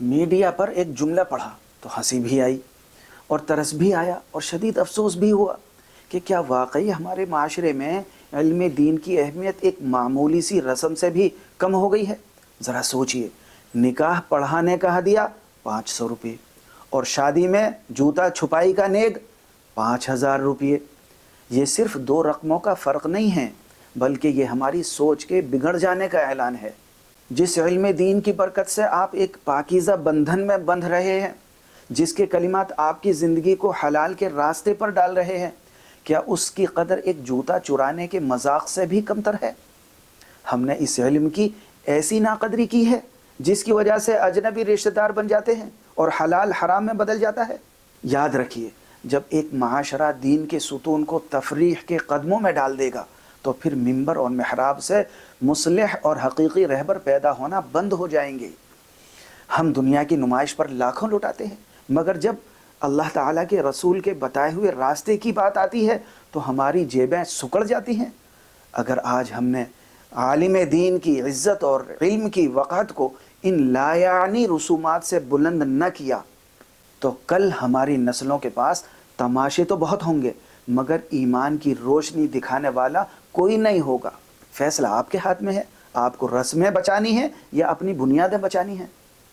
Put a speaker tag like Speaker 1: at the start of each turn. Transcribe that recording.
Speaker 1: Media پر ایک جملہ پڑھا تو ہنسی بھی آئی اور ترس بھی آیا اور شدید افسوس بھی ہوا کہ کیا واقعی ہمارے معاشرے میں علم دین کی اہمیت ایک معمولی سی رسم سے بھی کم ہو گئی ہے؟ ذرا سوچئے، نکاح پڑھانے کا ہدیہ 500 روپے اور شادی میں جوتا چھپائی کا نیگ 5000 روپے۔ یہ صرف دو رقموں کا فرق نہیں ہے، بلکہ یہ ہماری سوچ کے بگڑ جانے کا اعلان ہے۔ جس علم دین کی برکت سے آپ ایک پاکیزہ بندھن میں بندھ رہے ہیں، جس کے کلمات آپ کی زندگی کو حلال کے راستے پر ڈال رہے ہیں، کیا اس کی قدر ایک جوتا چرانے کے مذاق سے بھی کمتر ہے؟ ہم نے اس علم کی ایسی ناقدری کی ہے جس کی وجہ سے اجنبی رشتہ دار بن جاتے ہیں اور حلال حرام میں بدل جاتا ہے۔ یاد رکھیے، جب ایک معاشرہ دین کے ستون کو تفریح کے قدموں میں ڈال دے گا تو پھر منبر اور محراب سے مصلح اور حقیقی رہبر پیدا ہونا بند ہو جائیں گے۔ ہم دنیا کی نمائش پر لاکھوں لٹاتے ہیں، مگر جب اللہ تعالیٰ کے رسول کے بتائے ہوئے راستے کی بات آتی ہے تو ہماری جیبیں سکڑ جاتی ہیں۔ اگر آج ہم نے عالم دین کی عزت اور علم کی وقعت کو ان لایعنی رسومات سے بلند نہ کیا تو کل ہماری نسلوں کے پاس تماشے تو بہت ہوں گے، مگر ایمان کی روشنی دکھانے والا کوئی نہیں ہوگا۔ فیصلہ آپ کے ہاتھ میں ہے، آپ کو رسمیں بچانی ہیں یا اپنی بنیادیں بچانی ہیں۔